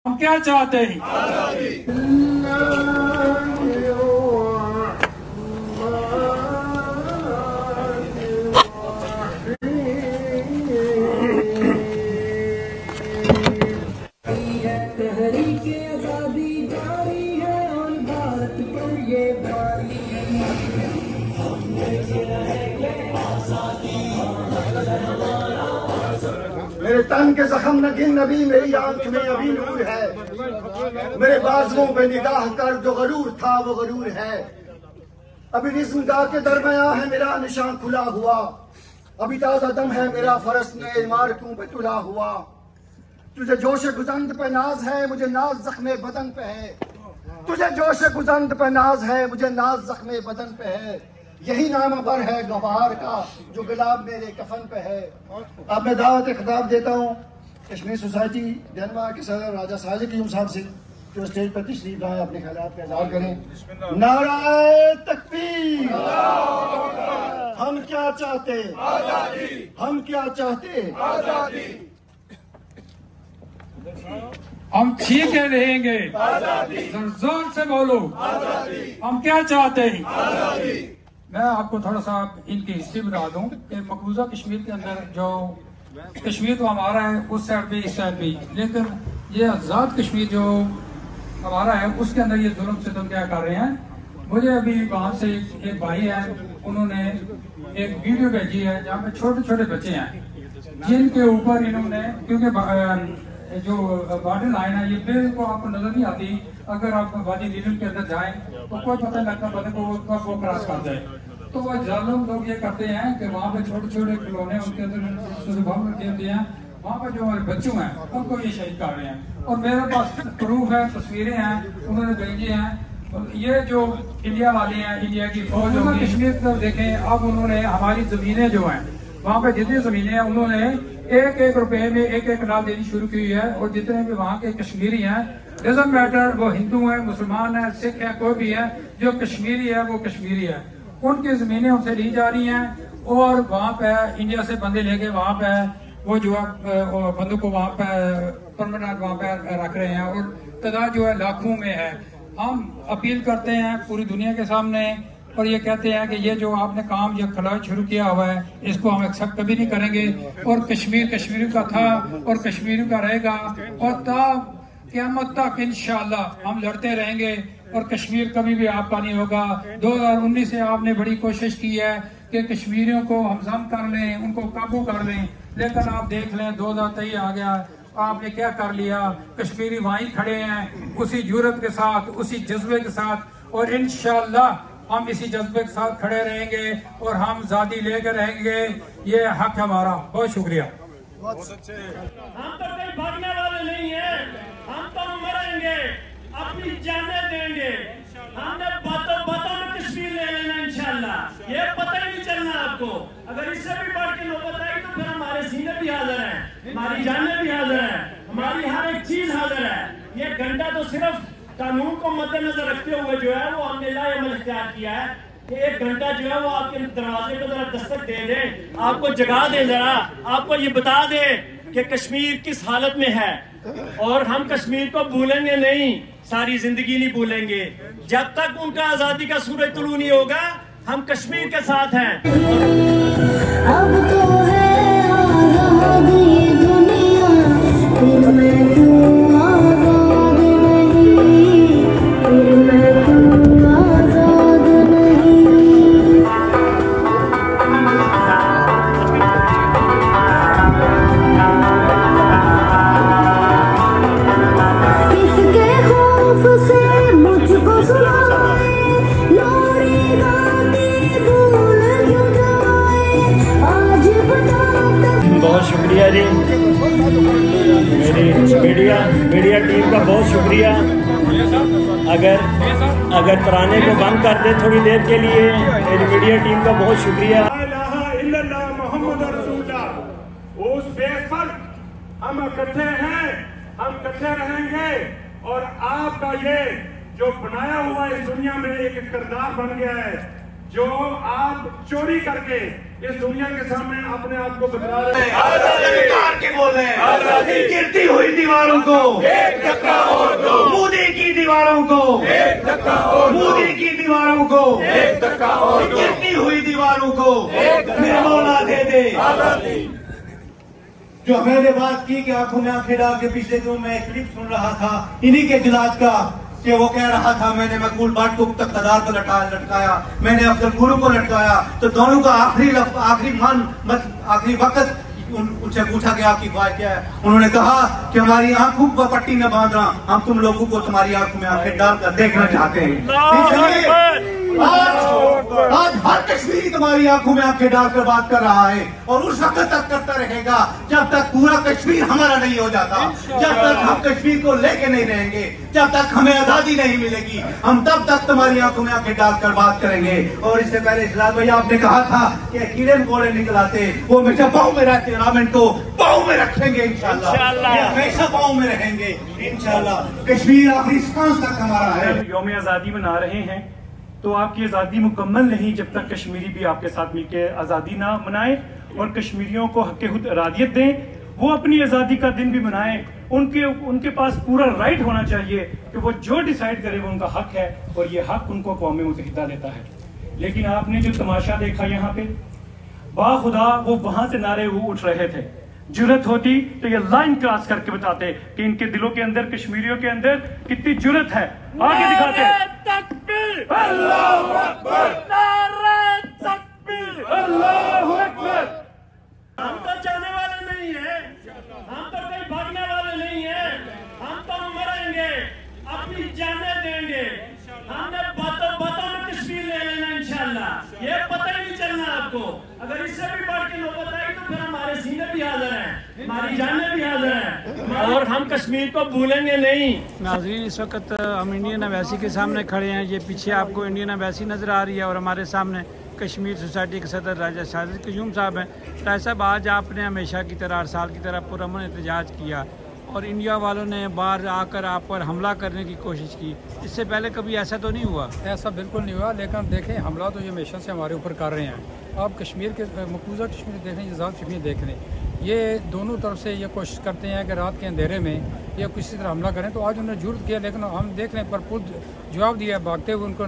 हम क्या चाहते हैं? मेरे तन के जख्म नगीन नबी, मेरी आंख में अभी नूर है। मेरे बाजुओं पे निगाह कर, जो गरूर था वो गरूर है। अभी रिज़्म गा के दरमियां है मेरा निशान खुला हुआ। अभी ताजा दम है मेरा फरस ने इमारतों पे तुला हुआ। तुझे जोश गुजंद पे नाज है, मुझे नाज जख्मे बदन पे है। तुझे जोश गुजंद पे नाज है, मुझे नाज जख्मे बदन पे है। यही नाम अबर है गवार का, जो गुलाब मेरे कफन पे है। अब मैं दावत खिताब देता हूँ कश्मीर सोसाइटी डेनमार्क के सदर राजा साजिद यूम साहब से, जो स्टेज पर तशरीफ लाए, अपने ख्यालात का इज़हार करें। नाराए तकबीर। हम क्या चाहते? आजादी। हम क्या चाहते? आजादी। हम ठीक है रहेंगे। आजादी। जोर से बोलो। आजादी। हम क्या चाहते हैं? आजादी। मैं आपको थोड़ा सा इनकी हिस्ट्री बता दूं कि मकबूजा कश्मीर के अंदर जो कश्मीर तो हमारा है, उस साइड भी इस साइड भी, लेकिन ये आज़ाद कश्मीर जो हमारा है उसके अंदर ये जुल्म सितम क्या कर रहे हैं। मुझे अभी वहाँ से एक भाई है, उन्होंने एक वीडियो भेजी है जहाँ पे छोटे छोटे बच्चे हैं जिनके ऊपर इन्होंने, क्योंकि जो बॉर्डर लाइन है ये बिल्कुल आपको नजर नहीं आती। अगर आप वादी नीलम के अंदर जाएं तो कोई पता नहीं लगता बंदे को कब वो क्रॉस कर जाए। तो वो जालिम लोग ये करते हैं कि वहाँ पे छोटे छोटे खिलौने उनके अंदर बम रखे होते हैं, वहाँ पे जो हमारे बच्चों हैं उनको ये शहीद कर रहे हैं। और मेरे पास प्रूफ है, तस्वीरें हैं, उन्होंने भेजी हैं। ये जो इंडिया वाले हैं, इंडिया की फौज होगी कश्मीर की तरफ देखें, अब उन्होंने हमारी जमीनें जो हैं वहाँ पे जितनी जमीनें हैं उन्होंने एक एक रुपए में एक एक कनाल देनी शुरू की है। और जितने भी वहाँ के कश्मीरी हैं, डजंट मैटर वो हिंदू हैं, मुसलमान हैं, सिख हैं, कोई भी है, जो कश्मीरी है वो कश्मीरी है। उनकी जमीनें उनसे ली जा रही हैं और वहाँ पे इंडिया से बंदे लेके वहाँ पे वो जो है बंदों को वहाँ पे परमानेंट वहाँ पे रख रहे हैं और तादाद जो है लाखों में है। हम अपील करते हैं पूरी दुनिया के सामने और ये कहते हैं कि ये जो आपने काम जो खिलाफ शुरू किया हुआ है इसको हम एक्सेप्ट कभी नहीं करेंगे। और कश्मीर कश्मीरियों का था और कश्मीरियों का रहेगा और क़यामत तक इंशाअल्लाह हम लड़ते रहेंगे और कश्मीर कभी भी आपका नहीं होगा। 2019 से आपने बड़ी कोशिश की है कि कश्मीरियों को हम जम कर लें, उनको काबू कर लें, लेकिन आप देख लें 2023 आ गया, आपने क्या कर लिया। कश्मीरी वहीं खड़े हैं उसी जुर्रत के साथ, उसी जज्बे के साथ, और इंशाअल्लाह हम इसी जज्बे के साथ खड़े रहेंगे और हम आजादी लेकर रहेंगे। ये हक हमारा। बहुत शुक्रिया। बहुत अच्छे। हम तो कहीं भागने वाले नहीं हैं, हम तो मरेंगे, अपनी जानें देंगे। हमने बातों बातों में कश्मीर ले लेना इंशाअल्लाह, ये पता ही नहीं चलना आपको। अगर इससे भी बढ़ के नौबत आई तो फिर हमारे सीने भी हाजिर हैं, हमारी जानें भी हाजिर हैं, हमारी हर एक चीज हाजिर है। ये घंटा तो सिर्फ कानून को मद्देनजर रखते हुए जो है वो हमने लाएमल इख्तियार किया है कि एक घंटा जो है वो आपके दरवाजे को जरा दस्तक दे दे, आपको जगा दे, जरा आपको ये बता दे कि कश्मीर किस हालत में है। और हम कश्मीर को भूलेंगे नहीं, सारी जिंदगी नहीं भूलेंगे। जब तक उनका आजादी का सूरज तुलू नहीं होगा हम कश्मीर के साथ हैं। अब तो है आजाद ये दुनिया, फिर मैं क्यों आजाद नहीं, फिर मैं क्यों आजाद नहीं। किसके खौफ से मुझको सुनाए, लोरी गाती भूल क्यों जाए, आज बता। बहुत शुक्रिया जी, मेरी मीडिया टीम का बहुत शुक्रिया। अगर तराने को बंद कर दे थोड़ी देर के लिए, मेरी मीडिया टीम का बहुत शुक्रिया। मोहम्मद रसूलुल्लाह, उस बेस पर हम इकट्ठे हैं, हम इकट्ठे रहेंगे। और आपका ये जो बनाया हुआ इस दुनिया में एक किरदार बन गया है, जो आप चोरी करके इस दुनिया के सामने अपने आप को बता रहे हैं, आजादी के बोल रहे हैं, आजादी गिरती हुई दीवारों को एक टकरा दीवारों को एक धक्का और मोदी की दीवारों को एक धक्का और गिरती हुई दीवारों को मेरे मौला दे दे आजादी। जो मैंने बात की कि आंखों में आंखें डाल के पिछले दिनों में एक क्लिप सुन रहा था इन्हीं के जिलाज का कि वो कह रहा था मैंने मकबूल भट्ट को तख्तादार को लटकाया, मैंने अफजल गुरु को लटकाया, तो दोनों का आखिरी वक्त उनसे पूछा गया आपकी ख्वाहिश क्या है। उन्होंने कहा कि हमारी आंखों पर पट्टी न बांधना, हम तुम लोगों को तुम्हारी आंखों में आंखें डालकर देखना चाहते हैं। आज हर कश्मीरी तुम्हारी आंखों में आंखें डालकर बात कर रहा है और उस वक्त तक करता रहेगा जब तक पूरा कश्मीर हमारा नहीं हो जाता, जब तक हम कश्मीर को लेके नहीं रहेंगे, जब तक हमें आजादी नहीं मिलेगी, हम तब तक तुम्हारी आंखों में आंखें डालकर बात करेंगे। और इससे पहले इस्लाम भाई आपने कहा था कि कीड़े मकोड़े निकल आते, वो हमेशा पाँव में रहते, हम इनको पाँव में रखेंगे इंशाल्लाह, हमेशा पाँव में रहेंगे इंशाल्लाह। कश्मीर आखिरी सांस तक हमारा है। यौम आजादी मना रहे हैं तो आपकी आज़ादी मुकम्मल नहीं जब तक कश्मीरी भी आपके साथ मिलकर आज़ादी ना मनाए और कश्मीरियों को हक़ खुद इरादियत दें। वो अपनी आज़ादी का दिन भी मनाएं, उनके पास पूरा राइट होना चाहिए कि वो जो डिसाइड करे वो उनका हक है और ये हक उनको क़ौम मुत्तहिदा देता है। लेकिन आपने जो तमाशा देखा यहाँ पे, बाखुदा वो वहां से नारे उठ रहे थे। जुर्रत होती तो ये लाइन क्रॉस करके बताते कि इनके दिलों के अंदर, कश्मीरियों के अंदर कितनी जुर्रत है, आगे दिखाते। अल्लाहू अकबर, नारे तकबीर, अल्लाहू अकबर। हम तो जाने वाले नहीं हैं, हम तो कहीं भागने वाले नहीं हैं, हम तो मरेंगे, अपनी जानें देंगे। हमने बातों में कश्मीर ले लेना इंशाल्लाह, ये पता ही नहीं चलना आपको। अगर इससे भी बढ़ के नौबत आई तो फिर हमारे सीने भी हाजिर हैं, हमारी जानें भी हाजिर हैं और हम कश्मीर को भूलेंगे नहीं। नाज़रीन, इस वक्त हम इंडियन एम्बेसी के सामने खड़े हैं। ये पीछे आपको इंडियन एम्बेसी नज़र आ रही है और हमारे सामने कश्मीर सोसाइटी के सदर राजा शाहिद क्यूम साहब हैं। राजा साहब, आज आपने हमेशा की तरह, हर साल की तरह पुरअमन एहतजाज किया और इंडिया वालों ने बाहर आकर आप पर हमला करने की कोशिश की। इससे पहले कभी ऐसा तो नहीं हुआ? ऐसा बिल्कुल नहीं हुआ, लेकिन देखें हमला तो ये हमेशा से हमारे ऊपर कर रहे हैं। आप कश्मीर के मकबूजा कश्मीर देख लें, आज़ाद कश्मीर देख लें, ये दोनों तरफ से ये कोशिश करते हैं कि रात के अंधेरे में या किसी तरह हमला करें। तो आज उन्होंने जुर्त किया, लेकिन हम देख लें भरपूर जवाब दिया, भागते हुए उनको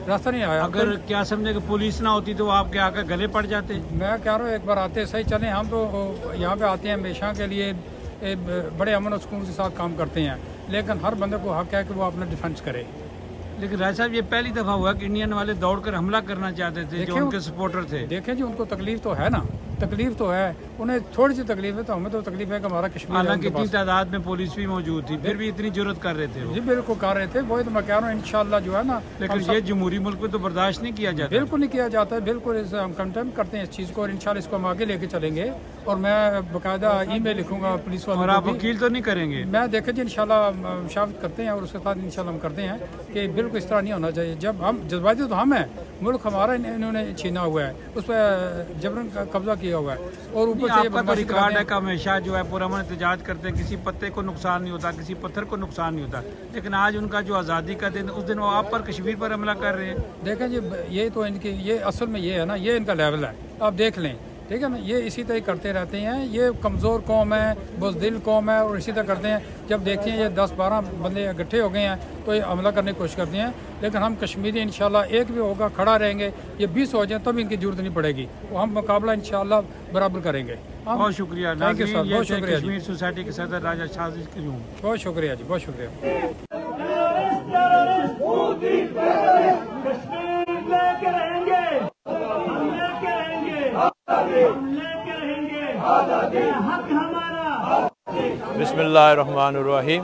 रास्ता नहीं आया। अगर क्या समझे कि पुलिस ना होती तो आपके आकर गले पड़ जाते? मैं कह रहा हूँ एक बार आते सही चलें। हम तो यहाँ पे आते हैं हमेशा के लिए, बड़े अमन और सुकून के साथ काम करते हैं, लेकिन हर बंदे को हक है कि वो अपना डिफेंस करे। लेकिन राय साहब, ये पहली दफा हुआ कि इंडियन वाले दौड़कर हमला करना चाहते थे जो उनके सपोर्टर थे। देखें जी, उनको तकलीफ तो है ना, तकलीफ तो है, उन्हें थोड़ी सी तकलीफ है, तो हमें तो तकलीफ है कि हमारा कश्मीर। हालांकि इतनी तादाद में पुलिस भी मौजूद थी, फिर भी इतनी जुर्रत कर रहे थे। जी बिल्कुल कर रहे थे, वही तो मैं कह रहा हूँ इंशाल्लाह जो है ना। लेकिन ये जमहूरी मुल्क में तो बर्दाश्त नहीं किया जाता। बिल्कुल नहीं किया जाता है, बिल्कुल हम कंटेम करते हैं इस चीज़ को और इंशाल्लाह इसको हम आगे लेके चलेंगे। और मैं बाकायदा ईमेल लिखूंगा पुलिस वालों को। और आप वकील तो नहीं करेंगे? मैं देखे जी इंशाल्लाह शामिल करते हैं और उसके साथ इंशाल्लाह हम करते हैं कि बिल्कुल इस तरह नहीं होना चाहिए। जब हम जज्बाती तो हम हैं, मुल्क हमारा इन्होंने छीना हुआ है, उस पर जबरन कब्जा किया हुआ है और ऊपर से आपका रिकॉर्ड है कि हमेशा जो है पुरअमन एहतजाज करते हैं, किसी पत्ते को नुकसान नहीं होता, किसी पत्थर को नुकसान नहीं होता। लेकिन आज उनका जो आज़ादी का दिन, उस दिन वो आप पर कश्मीर पर हमला कर रहे हैं। देखें जी, ये तो इनकी ये असल में ये है ना, ये इनका लेवल है, आप देख लें, ठीक है ना। ये इसी तरह करते रहते हैं, ये कमज़ोर कौम है, बुज़दिल कौम है और इसी तरह करते हैं। जब देखते हैं ये 10-12 बंदे इकट्ठे हो गए हैं तो ये हमला करने की कोशिश करते हैं। लेकिन हम कश्मीरी इंशाल्लाह एक भी होगा खड़ा रहेंगे, ये 20 हो जाए तब इनकी जरूरत नहीं पड़ेगी, वो हम मुकाबला इंशाल्लाह बराबर करेंगे। बहुत शुक्रिया, थैंक यू सर, बहुत शुक्रिया। कश्मीर सोसाइटी के सदर राजा शाहिद क्यूम, बहुत शुक्रिया जी, बहुत शुक्रिया। बिस्मिल्लाहिर्रहमानिर्रहीम।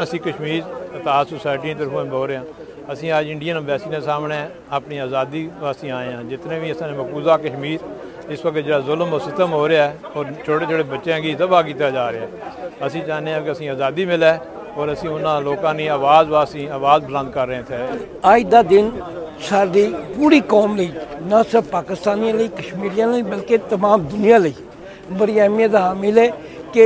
ਅਸੀਂ कश्मीर इतिहास सोसाइटी की तरफों बोल रहे हैं। ਅਸੀਂ आज इंडियन एम्बेसी के सामने अपनी आज़ादी वास्ते आए हैं। जितने भी असां मकबूजा कश्मीर इस वक्त जो जुल्म और सितम हो रहा है और छोटे छोटे बच्चों की तबाह किया जा रहा है, असी चाहते हैं कि असी आज़ादी मिले और असी उन्होंने लोगों की आवाज़ वास्ते आवाज़ बुलंद कर रहे थे। अज का दिन साडी पूरी कौम लई, ना सिर्फ पाकिस्तानियों लई, कश्मीरियों लई, बल्कि तमाम दुनिया लई बड़ी अहमियत हामिल है कि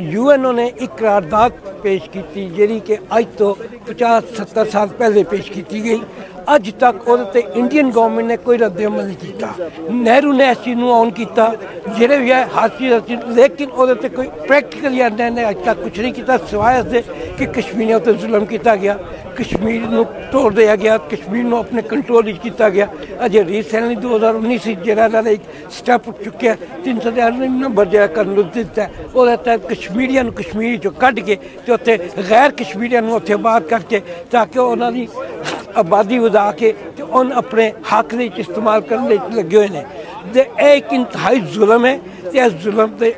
UN ने एक करारदाद पेश की जी कि अज तो 50-70 साल पहले पेश की गई। अज तक वो इंडियन गवर्नमेंट ने कोई रद्द-अमल नहीं किया। नेहरू ने इस चीज़ को ऑन किया जेडे भी है हर चीज़, लेकिन वो कोई प्रैक्टिकल अन्याय ने अज तक कुछ नहीं किया सिवाय इसके कि कश्मीरियों पर जुल्म किया गया, कश्मीर को तोड़ दिया गया, कश्मीर को अपने कंट्रोल किया गया। अजे रीसेंटली 2019 जो एक स्टैप उठ चुके 393 नंबर जो करने दिता है वो तहत कश्मीरियों कश्मीर चो कढ़ के तो उत्थे गैर कश्मीरियों उत्थे बाहर करके ताकि उन्होंने आबादी वधा के तो उन अपने हक के इस्तेमाल करने लगे हुए हैं। एक इंतहाई जुल्म है तो इस जुल्म के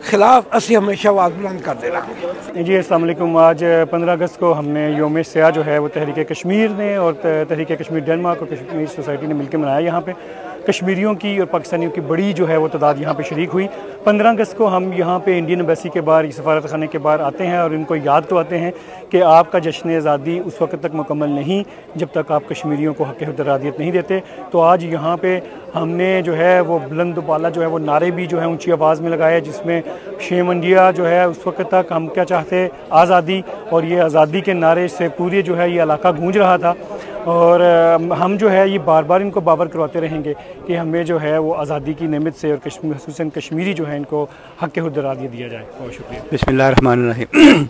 खिलाफ असी हमेशा आवाज़ बुलंद करते रहेंगे। जी अस्सलाम वालेकुम। आज 15 अगस्त को हमने योम स्याह जो है वो तहरीक कश्मीर ने और तहरीक कश्मीर डेनमार्क और कश्मीर सोसाइटी ने मिलकर मनाया। यहाँ पे कश्मीरियों की और पाकिस्तानियों की बड़ी जो है वो तादाद यहाँ पे शरीक हुई। 15 अगस्त को हम यहाँ पे इंडियन एम्बेसी के बाहर, सफारत खाने के बाहर आते हैं और इनको याद तो आते हैं कि आपका जश्न आज़ादी उस वक्त तक मुकम्मल नहीं जब तक आप कश्मीरियों को हक़ हुर्रियत नहीं देते। तो आज यहाँ पे हमने जो है वो बुलंद बाला जो है वो नारे भी जो है ऊंची आवाज़ में लगाए, जिसमें शेम इंडिया जो है उस वक्त तक हम क्या चाहते आज़ादी, और ये आज़ादी के नारे से पूरे जो है ये इलाका गूंज रहा था। और हम जो है ये बार बार इनको बाबर करवाते रहेंगे कि हमें जो है वो आज़ादी की नेमत से और खुसूसन कश्मीरी जो है इनको हक़ हुर्रियत दिया जाए। बहुत शुक्रिया। बिस्मिल्लाहिर्रहमानिर्रहीम।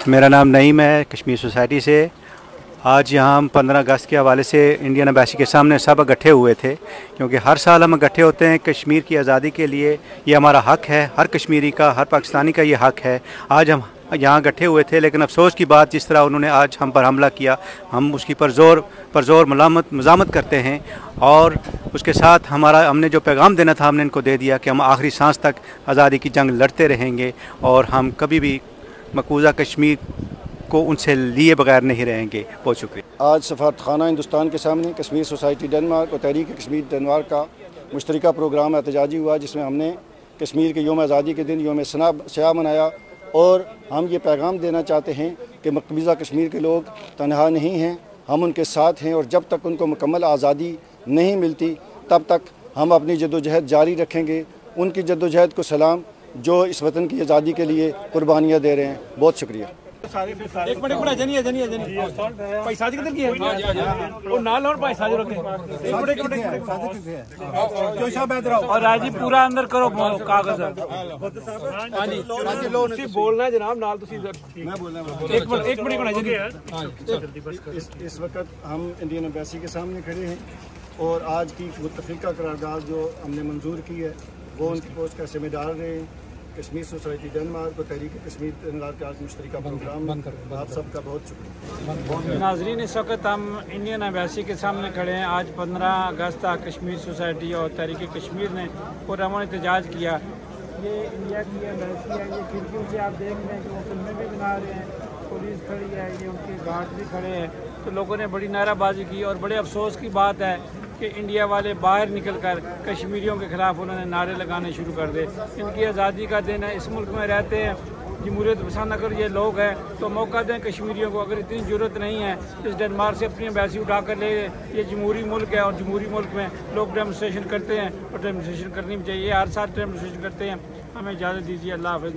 मेरा नाम नईम है, कश्मीर सोसाइटी से। आज यहाँ हम 15 अगस्त के हवाले से इंडियन एम्बेसी के सामने सब इकट्ठे हुए थे, क्योंकि हर साल हम इकट्ठे होते हैं कश्मीर की आज़ादी के लिए। ये हमारा हक़ है, हर कश्मीरी का, हर पाकिस्तानी का ये हक़ है। आज हम यहाँ इकट्ठे हुए थे, लेकिन अफसोस की बात जिस तरह उन्होंने आज हम पर हमला किया, हम उसकी परज़ोर मज़ामत करते हैं। और उसके साथ हमने जो पैगाम देना था हमने इनको दे दिया कि हम आखिरी सांस तक आज़ादी की जंग लड़ते रहेंगे और हम कभी भी मकबूजा कश्मीर को उनसे लिए बगैर नहीं रहेंगे। बहुत शुक्रिया। आज सफारत खाना हिंदुस्तान के सामने कश्मीर सोसाइटी डेनमार्क और तहरीक कश्मीर डेनमार्क का मुश्तरका प्रोग्राम एहतजाजी हुआ, जिसमें हमने कश्मीर के योम आज़ादी के दिन योम स्याह मनाया। और हम ये पैगाम देना चाहते हैं कि मकबूजा कश्मीर के लोग तनहा नहीं हैं, हम उनके साथ हैं। और जब तक उनको मुकम्मल आज़ादी नहीं मिलती तब तक हम अपनी जद्दोजहद जारी रखेंगे। उनकी जद्दोजहद को सलाम जो इस वतन की आज़ादी के लिए कुर्बानियाँ दे रहे हैं। बहुत शुक्रिया। एक मिनट बड़ा जनी पैसा किधर की है वो नाल और पैसा जो रखे और राजी पूरा अंदर करो कागज। हां जी तुसी बोलना है जनाब नाल तुसी मैं बोलना एक मिनट बड़ा जनी। इस वक्त हम इंडियन एम्बेसी के सामने खड़े हैं और आज की मुत्तफिका करारदाद जो हमने मंजूर की है वो उनकी पोस्ट कैसे में डाल रहे हैं। कश्मीर सोसाइटी डेनमार्क और तहरीक कश्मीर डेनमार्क का मुश्तरका प्रोग्राम आप सबका बहुत शुक्रिया। नाजरीन, इस वक्त हम इंडियन एम्बेसी के सामने खड़े हैं। आज 15 अगस्त कश्मीर सोसाइटी और तहरीक कश्मीर ने पुरअमन एहतजाज किया। ये इंडिया की एम्बेसी है, ये खिड़कियों से आप देख रहे हैं कि वो फिल्में भी बना रहे हैं, पुलिस खड़ी है, ये उनके गार्ड भी खड़े हैं। तो लोगों ने बड़ी नाराबाजी की और बड़े अफसोस की बात है कि इंडिया वाले बाहर निकलकर कश्मीरियों के ख़िलाफ़ उन्होंने नारे लगाने शुरू कर दे। इनकी आज़ादी का दिन है, इस मुल्क में रहते हैं, जमहूरियत पसंद अगर ये लोग हैं तो मौका दें कश्मीरियों को। अगर इतनी ज़रूरत नहीं है इस डेनमार्क से अपनी एम्बेसी उठा कर ले। ये जमहूरी मुल्क है और जमहूरी मुल्क में लोग डेमोन्स्ट्रेशन करते हैं और डेमोन्स्ट्रेशन करनी भी चाहिए। हर साल डेमोन्स्ट्रेशन करते हैं। हमें इजाज़त दीजिए। अल्लाह हाफ़िज़।